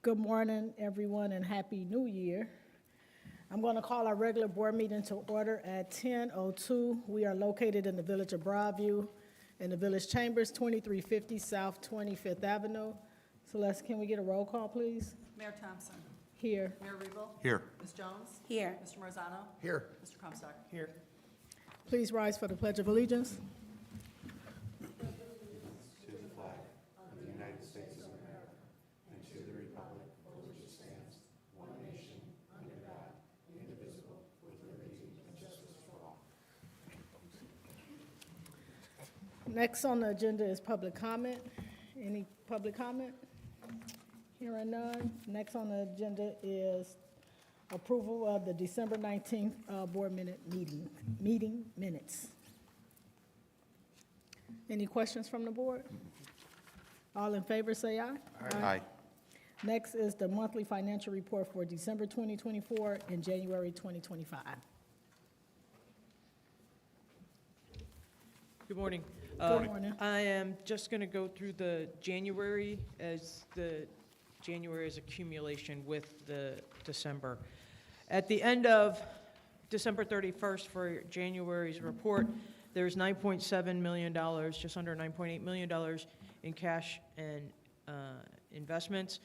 Good morning, everyone, and Happy New Year. I'm going to call our regular board meeting to order at 10:02. We are located in the village of Broadview, in the village chambers, 2350 South 25th Avenue. Celeste, can we get a roll call, please? Mayor Thompson. Here. Mayor Regal. Here. Ms. Jones. Here. Mr. Marzano. Here. Mr. Comstock. Here. Please rise for the Pledge of Allegiance. To the flag of the United States of America and to the republic for which it stands, one nation, under God, indivisible, with liberty and justice for all. Next on the agenda is public comment. Any public comment? Hearing none. Next on the agenda is approval of the December 19th board meeting minutes. Any questions from the board? All in favor, say aye. Aye. Next is the monthly financial report for December 2024 and January 2025. Good morning. Good morning. I am just going to go through the January as accumulation with the December. At the end of December 31st for January's report, there's $9.7 million, just under $9.8 million in cash and investments.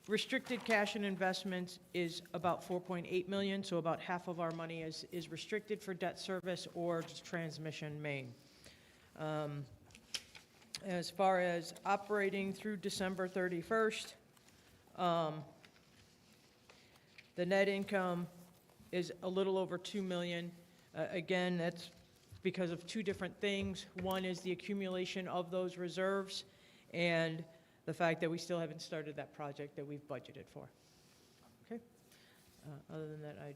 Restricted cash and investments is about $4.8 million, so about half of our money is restricted for debt service or transmission main. As far as operating through December 31st, the net income is a little over $2 million. Again, that's because of two different things. One is the accumulation of those reserves and the fact that we still haven't started that project that we've budgeted for. Okay. Other than that,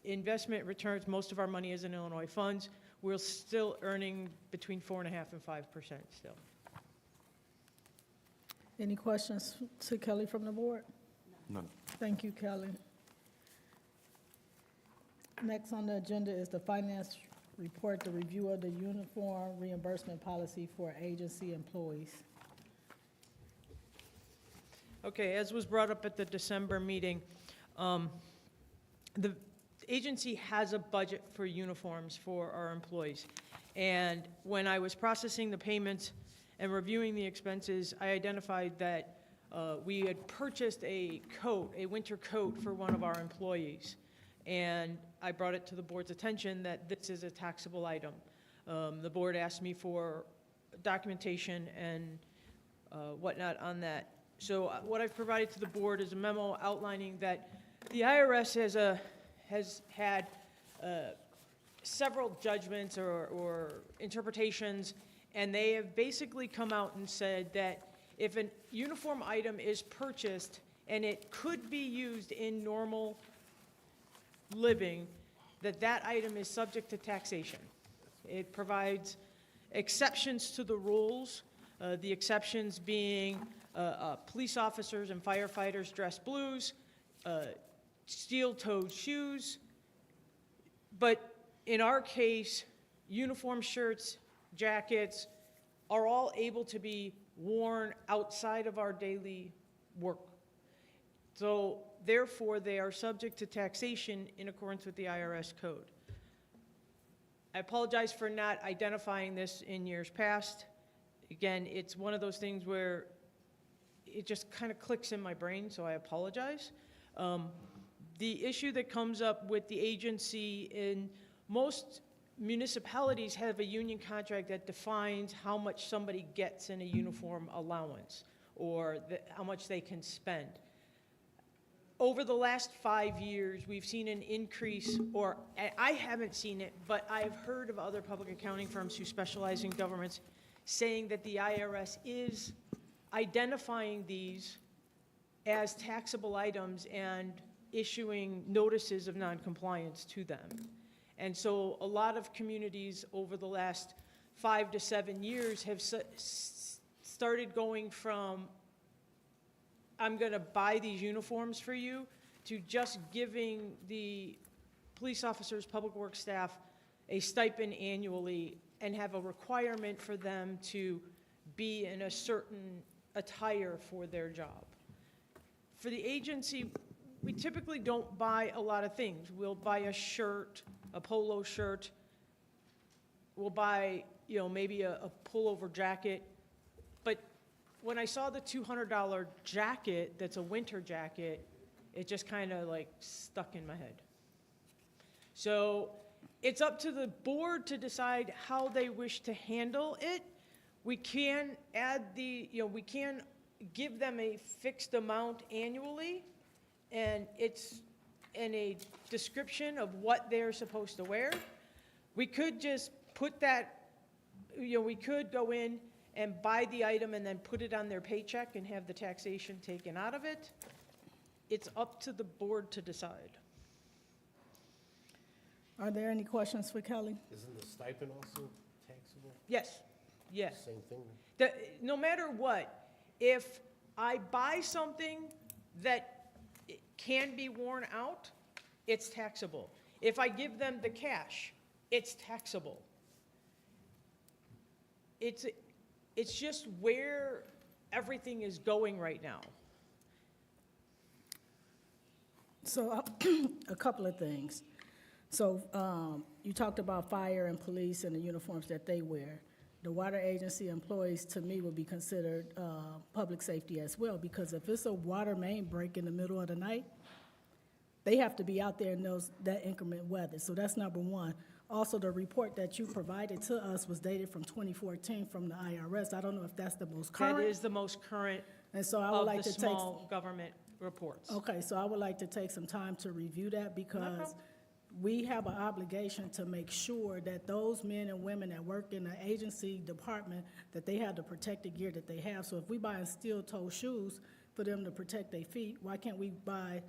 investment returns, most of our money is in Illinois funds. We're still earning between 4.5% and 5% still. Any questions to Kelly from the board? None. Thank you, Kelly. Next on the agenda is the finance report, the review of the uniform reimbursement policy for agency employees. Okay, as was brought up at the December meeting, the agency has a budget for uniforms for our employees. And when I was processing the payments and reviewing the expenses, I identified that we had purchased a winter coat for one of our employees. And I brought it to the board's attention that this is a taxable item. The board asked me for documentation and whatnot on that. So what I've provided to the board is a memo outlining that the IRS has had several judgments or interpretations, and they have basically come out and said that if a uniform item is purchased and it could be used in normal living, that item is subject to taxation. It provides exceptions to the rules, the exceptions being police officers and firefighters dress blues, steel-toed shoes, but in our case, uniform shirts, jackets are all able to be worn outside of our daily work. So therefore, they are subject to taxation in accordance with the IRS code. I apologize for not identifying this in years past. Again, it's one of those things where it just kind of clicks in my brain, so I apologize. The issue that comes up with the agency in most municipalities have a union contract that defines how much somebody gets in a uniform allowance or how much they can spend. Over the last 5 years, we've seen an increase, or I haven't seen it, but I've heard of other public accounting firms who specialize in governments saying that the IRS is identifying these as taxable items and issuing notices of noncompliance to them. And so a lot of communities over the last 5 to 7 years have started going from, I'm going to buy these uniforms for you, to just giving the police officers, public works staff a stipend annually and have a requirement for them to be in a certain attire for their job. For the agency, we typically don't buy a lot of things. We'll buy a shirt, a polo shirt. We'll buy, maybe a pullover jacket. But when I saw the $200 jacket that's a winter jacket, it just kind of like stuck in my head. So it's up to the board to decide how they wish to handle it. We can add we can give them a fixed amount annually, and it's in a description of what they're supposed to wear. We could just put that, we could go in and buy the item and then put it on their paycheck and have the taxation taken out of it. It's up to the board to decide. Are there any questions for Kelly? Isn't the stipend also taxable? Yes, yes. Same thing? No matter what, if I buy something that can be worn out, it's taxable. If I give them the cash, it's taxable. It's just where everything is going right now. So a couple of things. So you talked about fire and police and the uniforms that they wear. The water agency employees, to me, would be considered public safety as well, because if it's a water main break in the middle of the night, they have to be out there in that inclement weather. So that's number one. Also, the report that you provided to us was dated from 2014 from the IRS. I don't know if that's the most current. That is the most current And so I would of like the to take. small government reports. Okay, so I would like to take some time to review that, because we have an obligation to make sure that those men and women that work in the agency department, that they have the protective gear that they have. So if we buy steel-toe shoes for them to protect their feet, why can't we buy,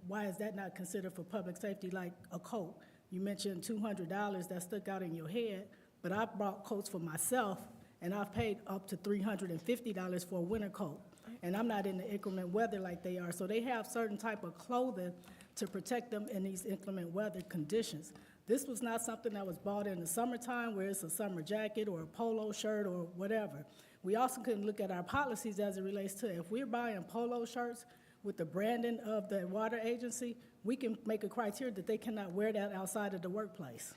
why is that not considered for public safety, like a coat? You mentioned $200 that stuck out in your head, but I bought coats for myself, and I've paid up to $350 for a winter coat. And I'm not in the inclement weather like they are. So they have certain type of clothing to protect them in these inclement weather conditions. This was not something that was bought in the summertime where it's a summer jacket or a polo shirt or whatever. We also can look at our policies as it relates to, if we're buying polo shirts with the branding of the water agency, we can make a criteria that they cannot wear that outside of the workplace.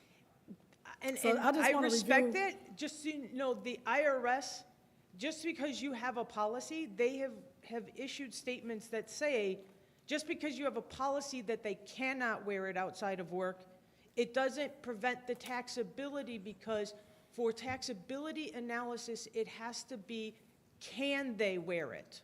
And, So and I just I wanna respect review- it, just so you know, the IRS, just because you have a policy, they have issued statements that say, just because you have a policy that they cannot wear it outside of work, it doesn't prevent the taxability, because for taxability analysis, it has to be, can they wear it?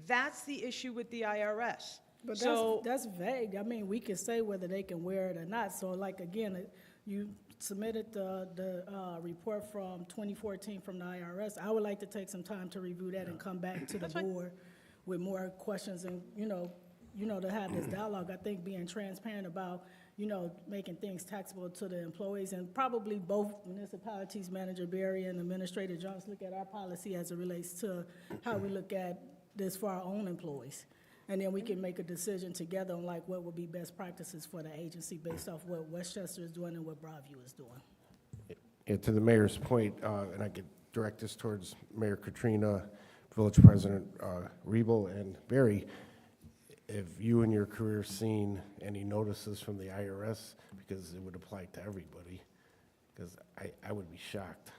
That's the issue with the IRS. But So, that's vague. I mean, we can say whether they can wear it or not. So like, again, you submitted the report from 2014 from the IRS. I would like to take some time to review that and come back to the That's fine. board with more questions and, to have this dialogue. I think being transparent about, making things taxable to the employees, and probably both municipalities, Manager Berry and Administrator Jones, look at our policy as it relates to how we look at this for our own employees. And then we can make a decision together on like what would be best practices for the agency based off what Westchester is doing and what Broadview is doing. And to the mayor's point, and I could direct this towards Mayor Katrina, Village President Rebel, and Barry, have you in your career seen any notices from the IRS? Because it would apply to everybody, because I would be shocked.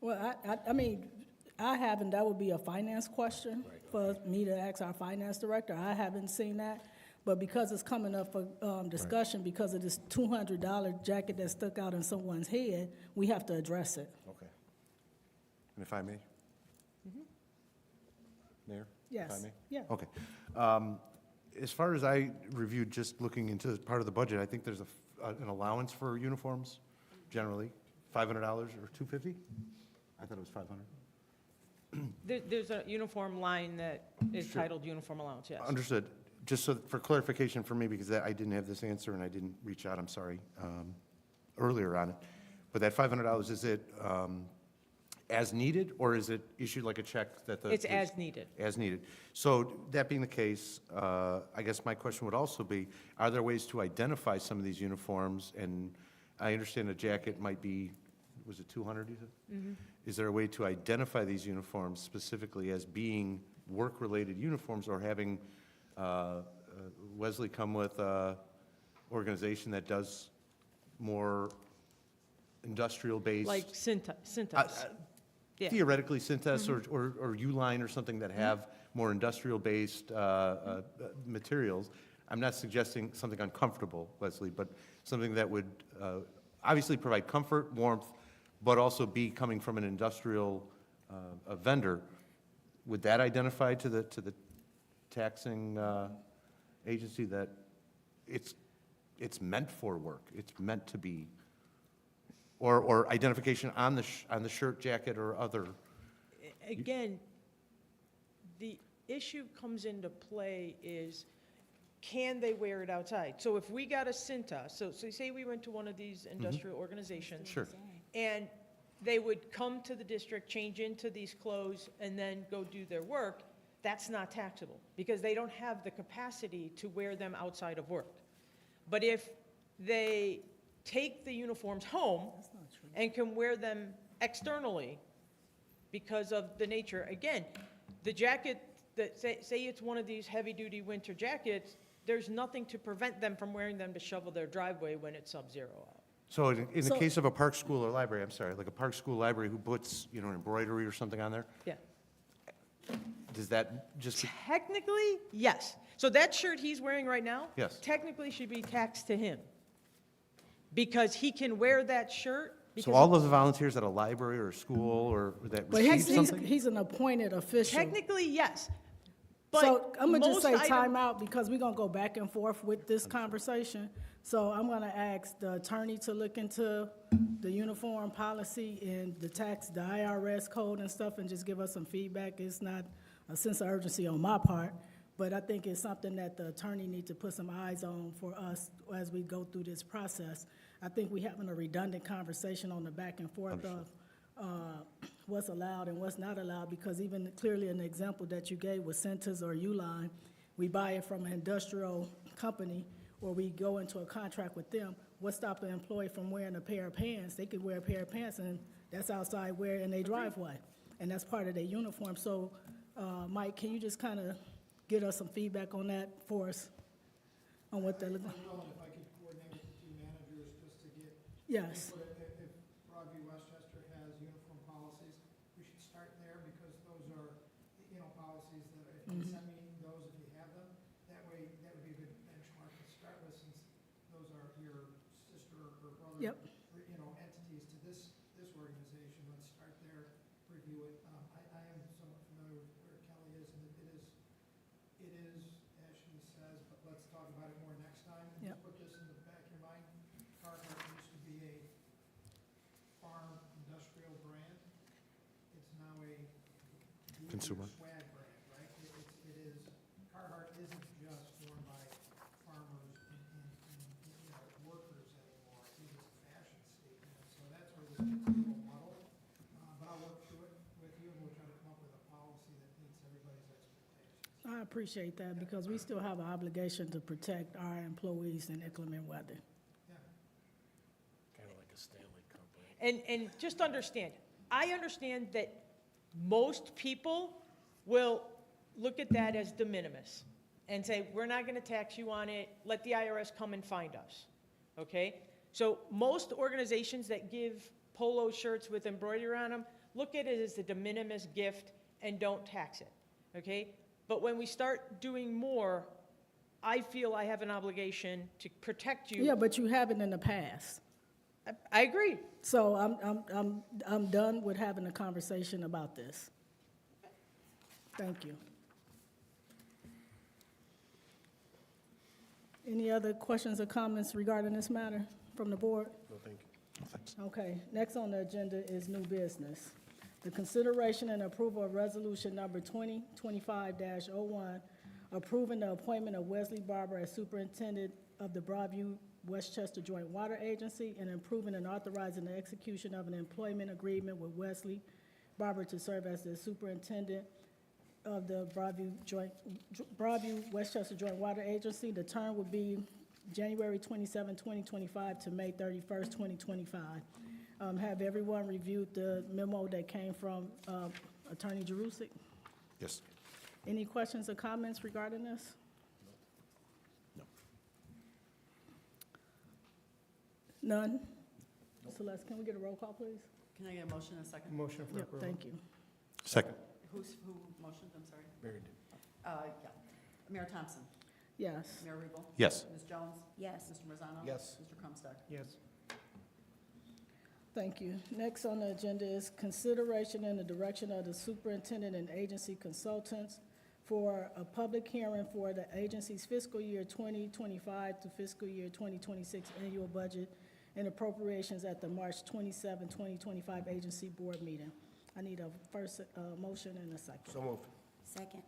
Well, I mean, I haven't, that would be a finance question for me to ask our finance director. I haven't seen that, but because it's coming up for discussion, because of this $200 jacket that stuck out in someone's head, we have to address it. Okay. And if I may? Mayor? Yes. If I may? Yeah. Okay. As far as I reviewed, just looking into part of the budget, I think there's an allowance for uniforms, generally, $500 or $250? I thought it was 500. there's a uniform line that is Sure. titled uniform allowance, yes. Understood. Just so, for clarification for me, because I didn't have this answer and I didn't reach out, I'm sorry, earlier on it. But that $500, is it as needed, or is it issued like a check that the? It's as needed. As needed. So that being the case, I guess my question would also be, are there ways to identify some of these uniforms? And I understand a jacket might be, was it 200, you said? is there a way to identify these uniforms specifically as being work-related uniforms, or having Wesley come with an organization that does more industrial-based? Like Cintas. Yeah. Theoretically, Cintas or Uline or something that have more industrial-based materials. I'm not suggesting something uncomfortable, Leslie, but something that would obviously provide comfort, warmth, but also be coming from an industrial vendor. Would that identify to the taxing agency that it's meant for work, it's meant to be, or identification on the shirt, jacket, or other? Again, the issue comes into play is, can they wear it outside? So if we got a Cinta, so say we went to one of these industrial organizations. Sure. And they would come to the district, change into these clothes, and then go do their work, that's not taxable, because they don't have the capacity to wear them outside of work. But if they take the uniforms home and can wear them externally because of the nature, again, the jacket, that say it's one of these heavy-duty winter jackets, there's nothing to prevent them from wearing them to shovel their driveway when it's sub-zero out. So in the case of a park, school, or library, I'm sorry, like a park, school, library who puts, an embroidery or something on there, Yeah. does that just, Technically, yes. So that shirt he's wearing right now? Yes. Technically should be taxed to him. Because he can wear that shirt. so because all those volunteers at a library or a school or that But receive something? he's an appointed official. Technically, yes. So I'm gonna just say most time out, because we're gonna go back and forth with this conversation. So I'm gonna ask the attorney to look into the uniform policy and the IRS code and stuff, and just give us some feedback. It's not a sense of urgency on my part, but I think it's something that the attorney needs to put some eyes on for us as we go through this process. I think we're having a redundant conversation on the back and forth of what's allowed and what's not allowed, because even clearly an example that you gave with Centers or Uline, we buy it from an industrial company, or we go into a contract with them. What stops an employee from wearing a pair of pants? They could wear a pair of pants, and that's outside wear in their driveway, and that's part of their uniform. So, Mike, can you just kind of get us some feedback on that for us, on what they're looking? I'm willing, if I could coordinate with the two managers just to get. Yes. input. If Broadview Westchester has uniform policies, we should start there, because those are, policies that if you send me those, if you have them, that way, that would be a good benchmark to start with, since those are your sister or brother. Yep. Entities to this organization. Let's start there, review it. I am somewhat familiar with where Kelly is, and it is, as she says, but let's talk about it more next time. And Yep. just put this in the back of your mind. Carhartt used to be a farm industrial brand. It's now a Consumer. swag brand, right? It is, Carhartt isn't just worn by farmers and workers anymore. It is a fashion statement. So that's where this gets a little muddled. But I'll work through it with you, and we'll try to come up with a policy that meets everybody's expectations. I appreciate that, because we still have an obligation to protect our employees in inclement weather. Kind of like a Stanley company. And just understand, I understand that most people will look at that as de minimis and say, we're not going to tax you on it, let the IRS come and find us, okay? So most organizations that give polo shirts with embroidery on them, look at it as a de minimis gift and don't tax it, okay? But when we start doing more, I feel I have an obligation to protect you. Yeah, but you haven't in the past. I agree. So I'm done with having a conversation about this. Thank you. Any other questions or comments regarding this matter from the board? No, thank you. Okay, next on the agenda is new business. The consideration and approval of resolution number 2025-01, approving the appointment of Wesley Barber as superintendent of the Broadview Westchester Joint Water Agency, and approving and authorizing the execution of an employment agreement with Wesley Barber to serve as the superintendent of the Broadview Westchester Joint Water Agency. The term will be January 27, 2025 to May 31st, 2025. Have everyone reviewed the memo that came from Attorney Jerusik? Yes. Any questions or comments regarding this? No. None? Celeste, can we get a roll call, please? Can I get a motion in a second? Motion for Yep, approval. thank you. Second. Who motioned, I'm sorry? Barry did. Yeah. Mayor Thompson? Yes. Mayor Regal? Yes. Ms. Jones? Yes. Mr. Marzano? Yes. Mr. Crumstock? Yes. Thank you. Next on the agenda is consideration and the direction of the superintendent and agency consultants for a public hearing for the agency's fiscal year 2025 to fiscal year 2026 annual budget and appropriations at the March 27, 2025 agency board meeting. I need a first motion and a second. So moved. Second.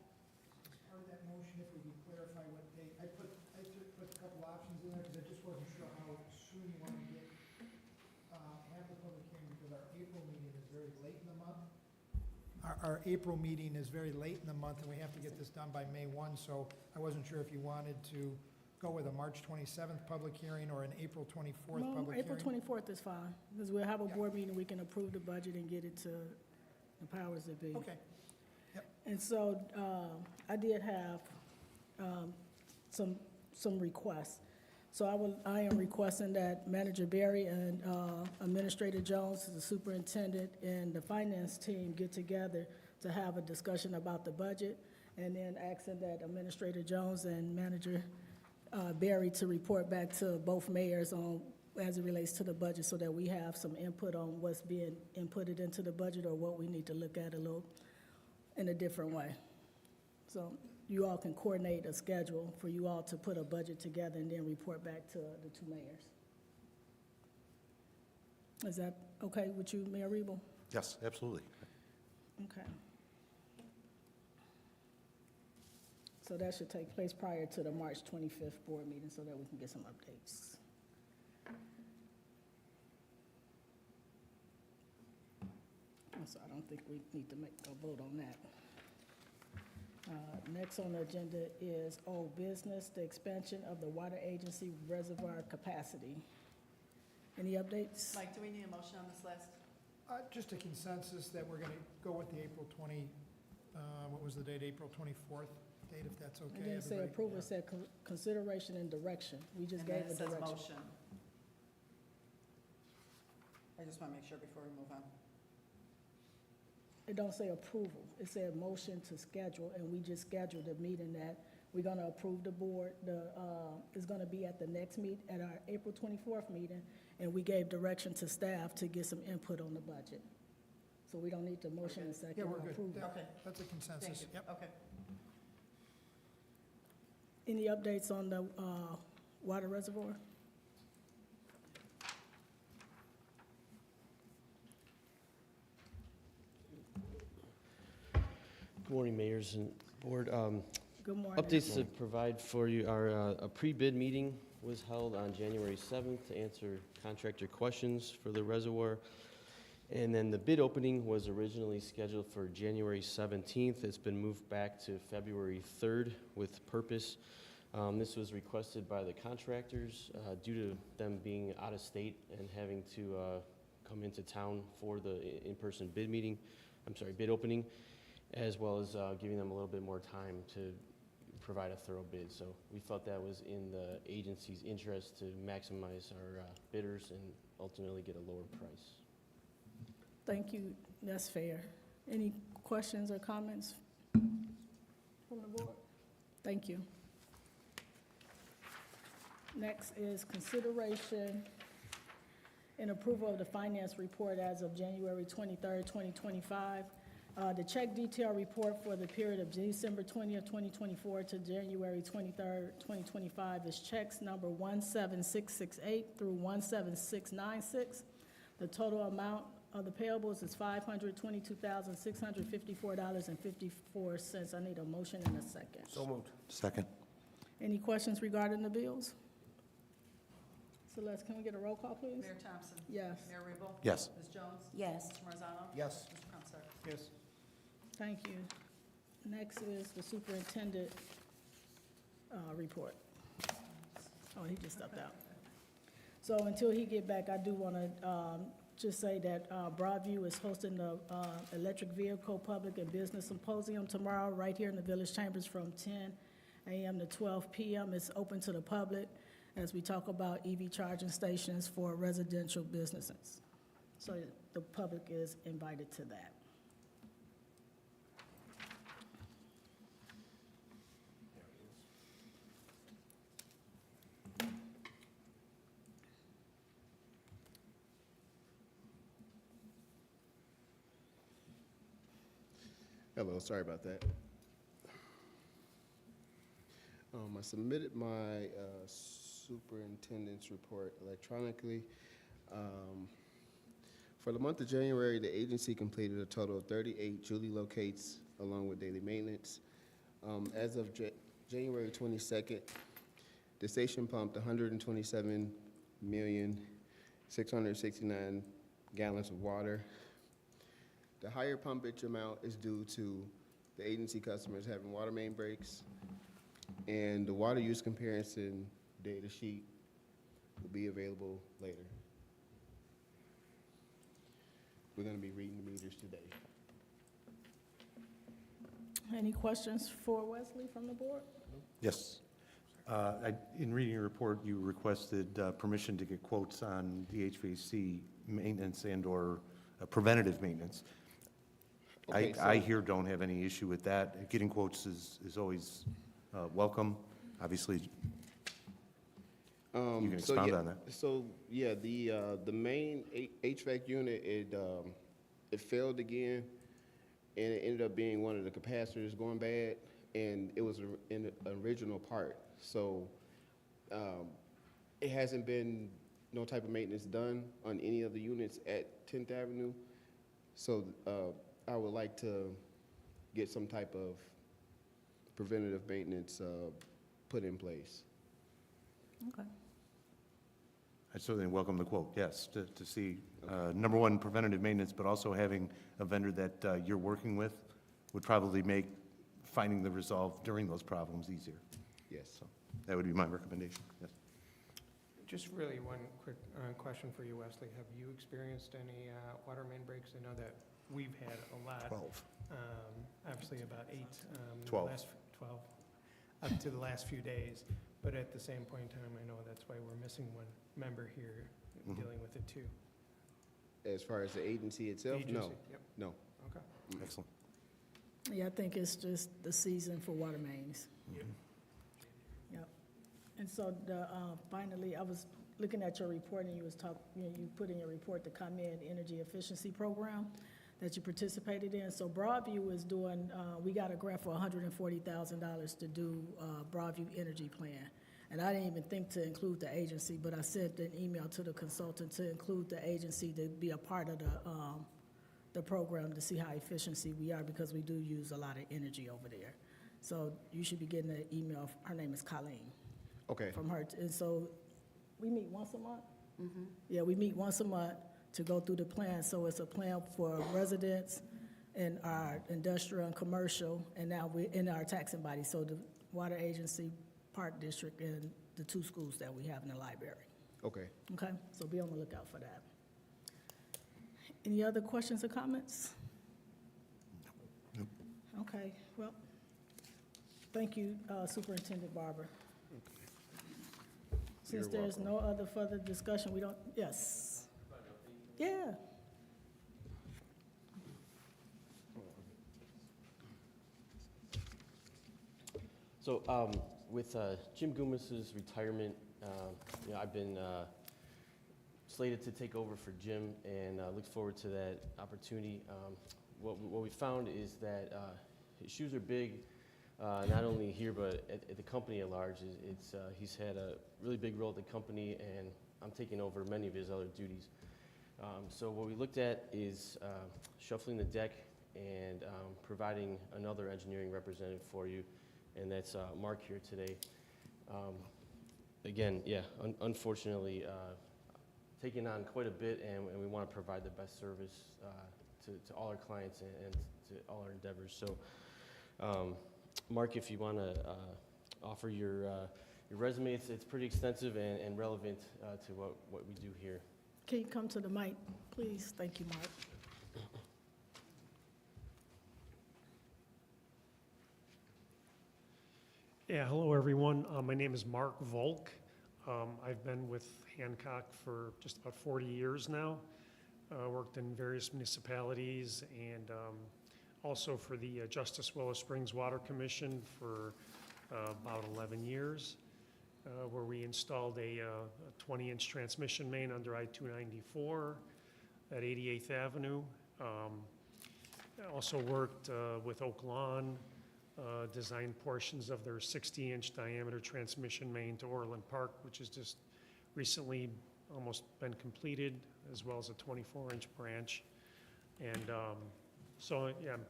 Part of that motion, if we can clarify what date, I put a couple options in there because I just wasn't sure how soon you want to get, have the public hearing because our April meeting is very late in the month. Our April meeting is very late in the month and we have to get this done by May 1, so I wasn't sure if you wanted to go with a March 27th public hearing or an April 24th No, public hearing. April 24th is fine, because we'll have a board meeting, we can approve the budget and get it to the powers that be. Okay. And so, I did have, some requests. So I am requesting that Manager Berry and, Administrator Jones, the superintendent, and the finance team get together to have a discussion about the budget, and then asking that Administrator Jones and Manager, Berry to report back to both mayors on, as it relates to the budget, so that we have some input on what's being inputted into the budget or what we need to look at a little in a different way. So you all can coordinate a schedule for you all to put a budget together and then report back to the two mayors. Is that okay with you, Mayor Rebel? Yes, absolutely. Okay. So that should take place prior to the March 25th board meeting so that we can get some updates. So I don't think we need to make a vote on that. Next on the agenda is old business, the expansion of the water agency reservoir capacity. Any updates? Mike, do we need a motion on this last? Just a consensus that we're going to go with the April 20, what was the date, April 24th date, if that's okay. It didn't say everybody? approval, it said consideration and direction. We just And gave then a it says direction. motion. I just want to make sure before we move on. It don't say approval. It said motion to schedule, and we just scheduled a meeting that we're gonna approve the board. It's gonna be at the next at our April 24th meeting, and we gave direction to staff to get some input on the budget. So we don't need to motion and second Yeah, we're or good. approve. That- Okay. That's a Thank consensus. you. Yep. Okay. Any updates on the water reservoir? Good morning, mayors and board. Good morning. Updates to provide for you are a pre-bid meeting was held on January 7th to answer contractor questions for the reservoir. And then the bid opening was originally scheduled for January 17th. It's been moved back to February 3rd with purpose. This was requested by the contractors due to them being out of state and having to come into town for the in-person bid meeting, bid opening, as well as giving them a little bit more time to provide a thorough bid. So we felt that was in the agency's interest to maximize our bidders and ultimately get a lower price. Thank you. That's fair. Any questions or comments from the board? Thank you. Next is consideration and approval of the finance report as of January 23rd, 2025. The check detail report for the period of December 20th, 2024 to January 23rd, 2025 is checks number 17668 through 17696. The total amount of the payables is $522,654.54. I need a motion and a second. So moved. Second. Any questions regarding the bills? Celeste, can we get a roll call, please? Mayor Thompson? Yes. Mayor Regal? Yes. Ms. Jones? Yes. Mr. Marzano? Yes. Mr. Crumstock? Yes. Thank you. Next is the superintendent report. Oh, he just stepped out. So until he get back, I do want to just say that Broadview is hosting the Electric Vehicle Public and Business Symposium tomorrow, right here in the Village Chambers from 10 a.m. to 12 p.m. It's open to the public as we talk about EV charging stations for residential businesses. So the public is invited to that. Hello, sorry about that. I submitted my superintendent's report electronically. For the month of January, the agency completed a total of 38 Julie locates along with daily maintenance. As of January 22nd, the station pumped 127,669 gallons of water. The higher pumpage amount is due to the agency customers having water main breaks, and the water use comparison data sheet will be available later. We're going to be reading the meters today. Any questions for Wesley from the board? Yes. In reading your report, you requested permission to get quotes on the HVAC maintenance and/or preventative maintenance. Okay, I so- here don't have any issue with that. Getting quotes is always welcome. Obviously, you can So, expound yeah, on that. So, yeah, the main HVAC unit, it failed again, and it ended up being one of the capacitors going bad, and it was an original part. So, it hasn't been no type of maintenance done on any of the units at 10th Avenue. So, I would like to get some type of preventative maintenance put in place. Okay. I certainly welcome the quote, yes, to see, number one, preventative maintenance, but also having a vendor that you're working with would probably make finding the resolve during those problems easier. Yes. So that would be my recommendation, yes. Just really one quick question for you, Wesley. Have you experienced any water main breaks? I know that we've had a lot. 12. Obviously about 8. 12. 12, up to the last few days. But at the same point in time, I know that's why we're missing one member here Mhm. dealing with it too. As far as the agency itself, no, Agency, Yep, no. okay. Excellent. Yeah, I think it's just the season for water mains. Yep. Yep. And so finally, I was looking at your report and you put in your report the ComEd Energy Efficiency Program that you participated in. So Broadview is doing, we got a grant for $140,000 to do Broadview Energy Plan. And I didn't even think to include the agency, but I sent an email to the consultant to include the agency to be a part of the program to see how efficiency we are, because we do use a lot of energy over there. So you should be getting an email. Her name is Colleen. Okay. From her. And so we meet once a month? Yeah, we meet once a month to go through the plan. So it's a plan for residents and our industrial and commercial, and now we're in our taxing body. So the water agency, park district, and the 2 schools that we have in the library. Okay. Okay, so be on the lookout for that. Any other questions or comments? Nope. Okay, well, thank you, Superintendent Barber. Since You're there's no other further discussion, we don't, yes. Yeah. So with Jim Goomis's retirement, I've been slated to take over for Jim, and look forward to that opportunity. What we found is that his shoes are big, not only here but at the company at large. He's had a really big role at the company, and I'm taking over many of his other duties. So what we looked at is shuffling the deck and providing another engineering representative for you, and that's Mark here today. Again, yeah, unfortunately, taking on quite a bit, and we want to provide the best service to all our clients and to all our endeavors. So, Mark, if you want to offer your resume, it's pretty extensive and relevant to what we do here. Can you come to the mic, please? Thank you, Mark. Yeah, hello, everyone. My name is Mark Volk. I've been with Hancock for just about 40 years now. Worked in various municipalities and also for the Justice Willow Springs Water Commission for about 11 years, where we installed a 20-inch transmission main under I-294 at 88th Avenue. I also worked with Oak Lawn, designed portions of their 60-inch diameter transmission main to Orland Park, which has just recently almost been completed, as well as a 24-inch branch. And so, yeah, I'm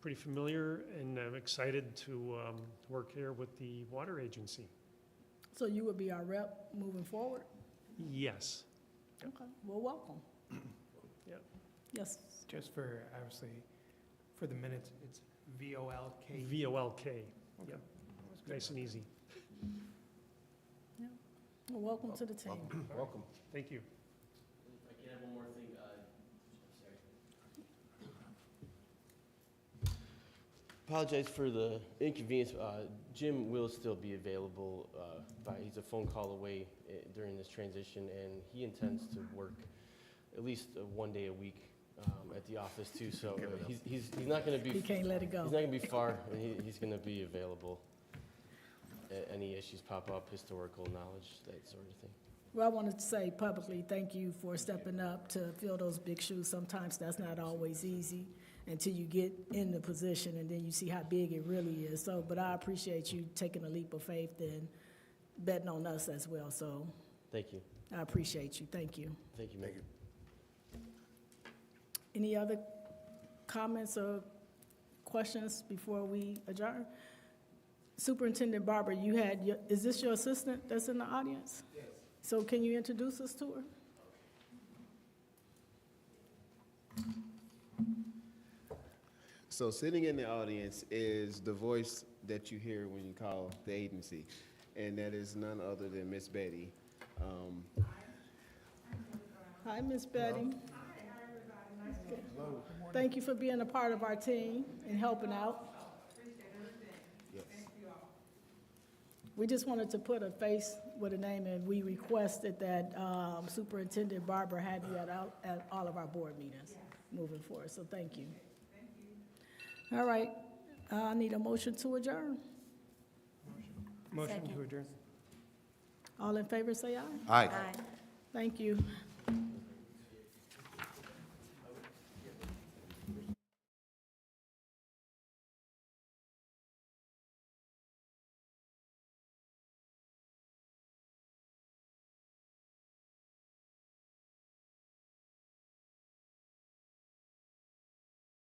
pretty familiar, and I'm excited to work here with the water agency. So you would be our rep moving forward? Yes. Okay, well, welcome. Yeah. Yes, Just for, obviously, for the minutes, it's VOLK. VOLK. Yeah. Nice and easy. well, welcome to the team. Welcome. Thank you. If I can have one more thing, apologize for the inconvenience. Jim will still be available, he's a phone call away during this transition, and he intends to work at least 1 day a week at the office too, so he's not gonna be. He can't let it go. He's not gonna be far, and he's gonna be available. Any issues pop up, historical knowledge, that sort of thing. Well, I wanted to say publicly, thank you for stepping up to fill those big shoes. Sometimes that's not always easy until you get in the position and then you see how big it really is. So, but I appreciate you taking a leap of faith and betting on us as well. So Thank you. I appreciate you. Thank you. Thank you, Mayor. Any other comments or questions before we adjourn? Superintendent Barber, is this your assistant that's in the audience? Yes. So can you introduce us to her? So sitting in the audience is the voice that you hear when you call the agency, and that is none other than Miss Betty. Hi, Miss Betty. Thank you for being a part of our team and helping out. We just wanted to put a face with a name, and we requested that Superintendent Barber have you at all of our board meetings moving forward, so thank you. All right, I need a motion to adjourn. Motion to adjourn. All in favor, say aye. Aye. Thank you.